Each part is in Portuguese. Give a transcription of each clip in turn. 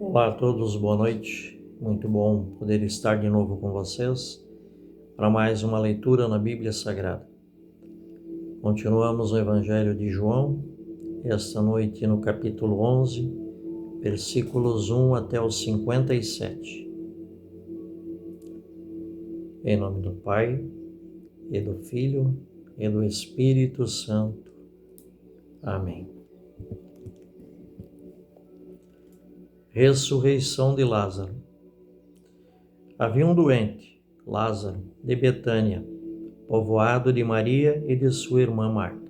Olá a todos, boa noite. Muito bom poder estar de novo com vocês para mais uma leitura na Bíblia Sagrada. Continuamos o Evangelho de João, esta noite no capítulo 11, versículos 1 até os 57. Em nome do Pai, e do Filho, e do Espírito Santo. Amém. Ressurreição de Lázaro. Havia um doente, Lázaro, de Betânia, povoado de Maria e de sua irmã Marta.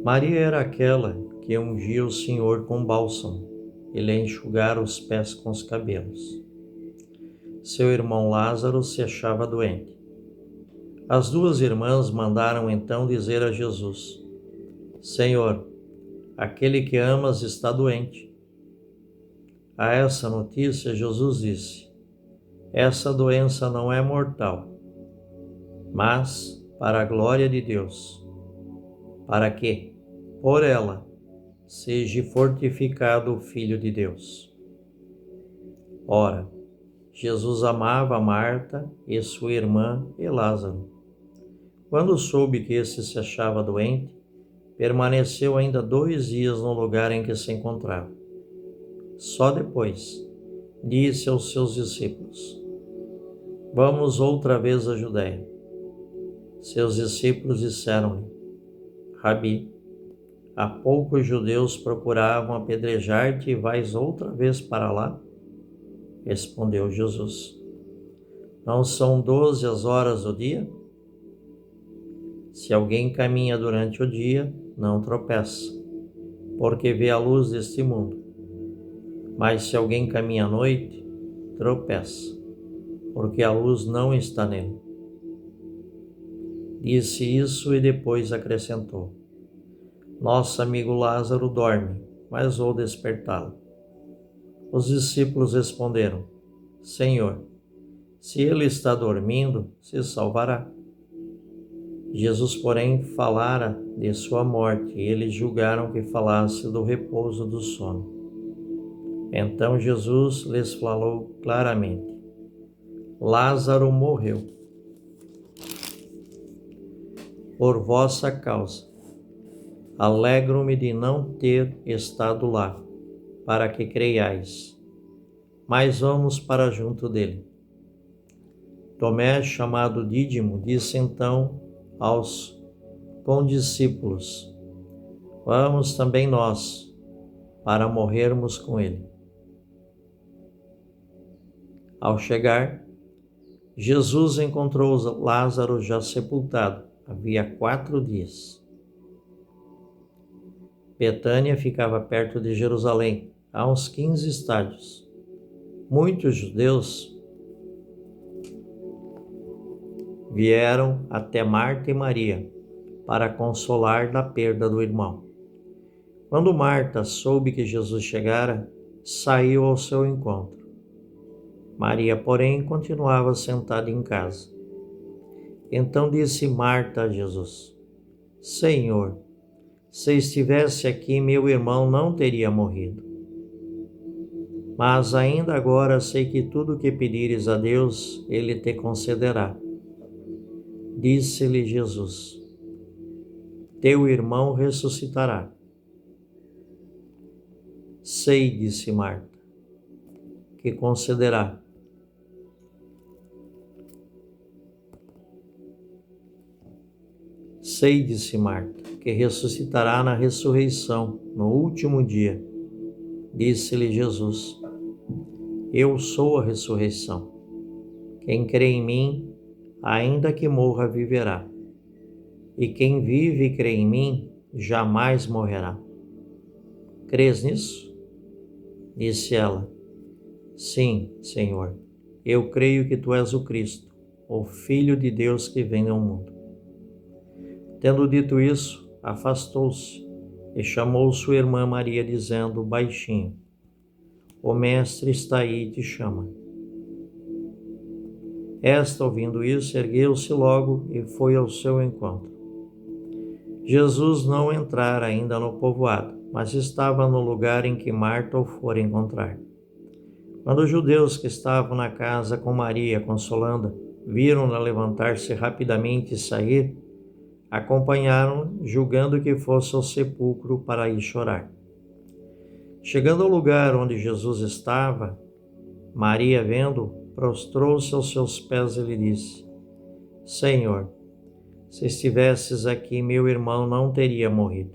Maria era aquela que ungia o Senhor com bálsamo e lhe enxugara os pés com os cabelos. Seu irmão Lázaro se achava doente. As duas irmãs mandaram então dizer a Jesus: Senhor, aquele que amas está doente. A essa notícia, Jesus disse: Essa doença não é mortal, mas para a glória de Deus, para que, por ela, seja fortificado o Filho de Deus. Ora, Jesus amava Marta e sua irmã e Lázaro. Quando soube que esse se achava doente, permaneceu ainda 2 dias no lugar em que se encontrava. Só depois disse aos seus discípulos: Vamos outra vez à Judéia. Seus discípulos disseram-lhe: Rabi, há pouco os judeus procuravam apedrejar-te e vais outra vez para lá? Respondeu Jesus: Não são 12 as horas do dia? Se alguém caminha durante o dia, não tropeça, porque vê a luz deste mundo. Mas se alguém caminha à noite, tropeça, porque a luz não está nele. Disse isso e depois acrescentou: Nosso amigo Lázaro dorme, mas vou despertá-lo. Os discípulos responderam: Senhor, se ele está dormindo, se salvará. Jesus, porém, falara de sua morte, e eles julgaram que falasse do repouso do sono. Então Jesus lhes falou claramente: Lázaro morreu. Por vossa causa, alegro-me de não ter estado lá, para que creiais. Mas vamos para junto dele. Tomé, chamado Dídimo, disse então aos condiscípulos: Vamos também nós, para morrermos com ele. Ao chegar, Jesus encontrou Lázaro já sepultado, havia 4 dias. Betânia ficava perto de Jerusalém, a uns 15 estádios. Muitos judeus vieram até Marta e Maria para consolar da perda do irmão. Quando Marta soube que Jesus chegara, saiu ao seu encontro. Maria, porém, continuava sentada em casa. Então disse Marta a Jesus: Senhor, se estivesse aqui, meu irmão não teria morrido. Mas ainda agora sei que tudo o que pedires a Deus, Ele te concederá. Disse-lhe Jesus: Teu irmão ressuscitará. Sei, disse Marta, que concederá. Sei, disse Marta, que ressuscitará na ressurreição, no último dia. Disse-lhe Jesus: Eu sou a ressurreição. Quem crê em mim, ainda que morra, viverá. E quem vive e crê em mim, jamais morrerá. Crês nisso? Disse ela: Sim, Senhor, eu creio que tu és o Cristo, o Filho de Deus que vem ao mundo. Tendo dito isso, afastou-se e chamou sua irmã Maria, dizendo baixinho: O Mestre está aí e te chama. Esta, ouvindo isso, ergueu-se logo e foi ao seu encontro. Jesus não entrara ainda no povoado, mas estava no lugar em que Marta o fora encontrar. Quando os judeus que estavam na casa com Maria, consolando-a, viram-na levantar-se rapidamente e sair, acompanharam-na, julgando que fosse ao sepulcro para ir chorar. Chegando ao lugar onde Jesus estava, Maria, vendo-o, prostrou-se aos seus pés e lhe disse: Senhor, se estivesses aqui, meu irmão não teria morrido.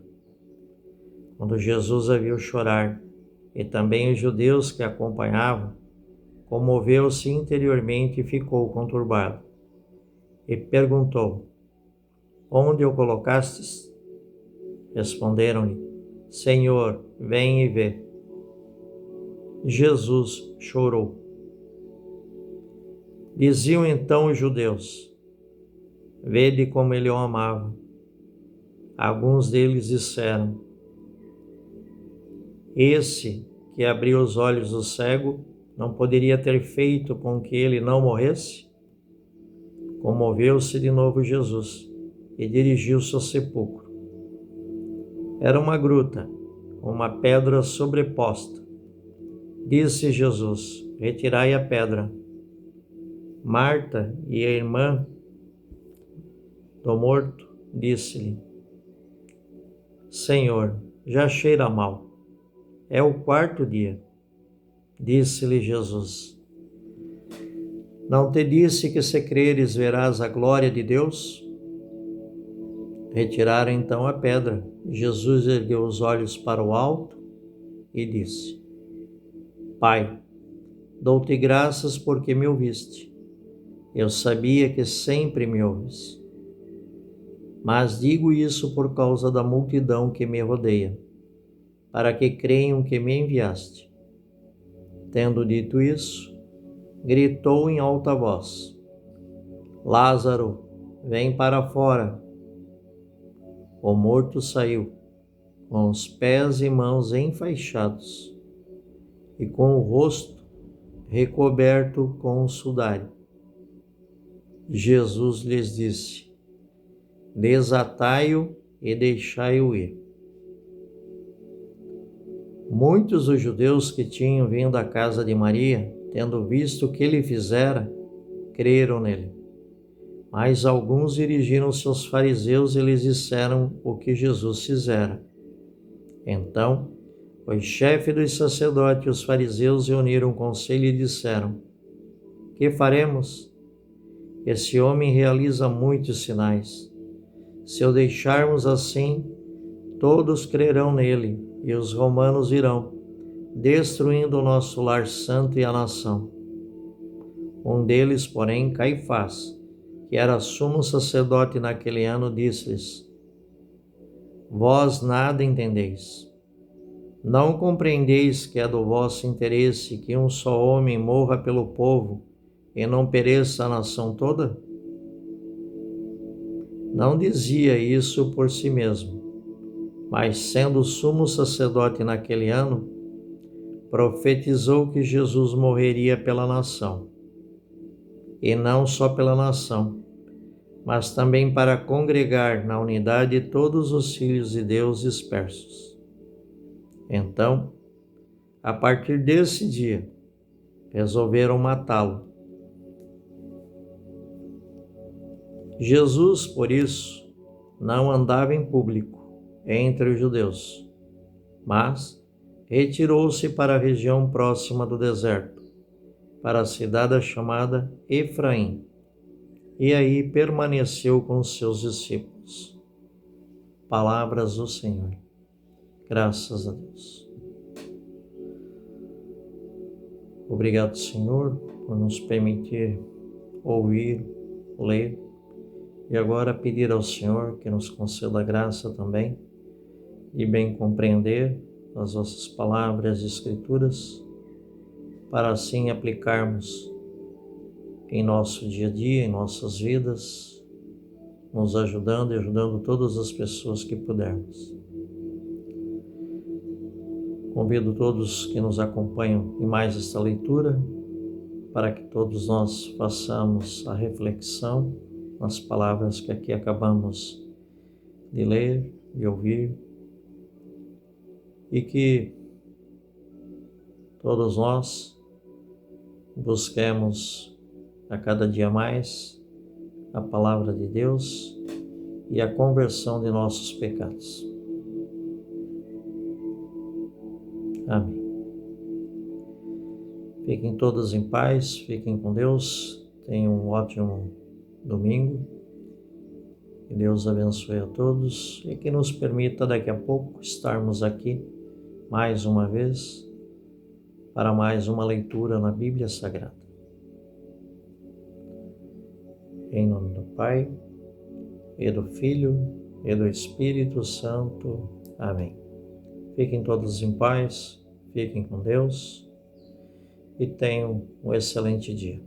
Quando Jesus a viu chorar, e também os judeus que a acompanhavam, comoveu-se interiormente e ficou conturbado. E perguntou: Onde o colocastes? Responderam-lhe: Senhor, vem e vê. Jesus chorou. Diziam então os judeus: Vede como ele o amava. Alguns deles disseram: Esse que abriu os olhos do cego não poderia ter feito com que ele não morresse? Comoveu-se de novo Jesus e dirigiu-se ao sepulcro. Era uma gruta, uma pedra sobreposta. Disse Jesus: Retirai a pedra. Marta e a irmã do morto disse-lhe: Senhor, já cheira mal. É o quarto dia. Disse-lhe Jesus: Não te disse que se creres verás a glória de Deus? Retiraram então a pedra. Jesus ergueu os olhos para o alto e disse: Pai, dou-te graças porque me ouviste. Eu sabia que sempre me ouves. Mas digo isso por causa da multidão que me rodeia, para que creiam que me enviaste. Tendo dito isso, gritou em alta voz: Lázaro, vem para fora. O morto saiu, com os pés e mãos enfaixados, e com o rosto recoberto com um sudário. Jesus lhes disse: Desatai-o e deixai-o ir. Muitos dos judeus que tinham vindo à casa de Maria, tendo visto o que ele fizera, creram nele. Mas alguns dirigiram-se aos fariseus e lhes disseram o que Jesus fizera. Então, os chefes dos sacerdotes e os fariseus reuniram um conselho e disseram: Que faremos? Esse homem realiza muitos sinais. Se o deixarmos assim, todos crerão nele, e os romanos irão, destruindo o nosso lar santo e a nação. Um deles, porém, Caifás, que era sumo sacerdote naquele ano, disse-lhes: Vós nada entendeis. Não compreendeis que é do vosso interesse que um só homem morra pelo povo e não pereça a nação toda? Não dizia isso por si mesmo, mas sendo sumo sacerdote naquele ano, profetizou que Jesus morreria pela nação. E não só pela nação, mas também para congregar na unidade todos os filhos de Deus dispersos. Então, a partir desse dia, resolveram matá-lo. Jesus, por isso, não andava em público entre os judeus, mas retirou-se para a região próxima do deserto, para a cidade chamada Efraim, e aí permaneceu com os seus discípulos. Palavras do Senhor. Graças a Deus. Obrigado, Senhor, por nos permitir ouvir, ler, e agora pedir ao Senhor que nos conceda a graça também de bem compreender as vossas palavras e escrituras, para assim aplicarmos em nosso dia a dia, em nossas vidas, nos ajudando e ajudando todas as pessoas que pudermos. Convido todos que nos acompanham em mais esta leitura, para que todos nós façamos a reflexão nas palavras que aqui acabamos de ler e ouvir, e que todos nós busquemos a cada dia mais a palavra de Deus e a conversão de nossos pecados. Amém. Fiquem todos em paz, fiquem com Deus, tenham um ótimo domingo, que Deus abençoe a todos e que nos permita daqui a pouco estarmos aqui mais uma vez para mais uma leitura na Bíblia Sagrada. Em nome do Pai, e do Filho, e do Espírito Santo. Amém. Fiquem todos em paz, fiquem com Deus e tenham um excelente dia.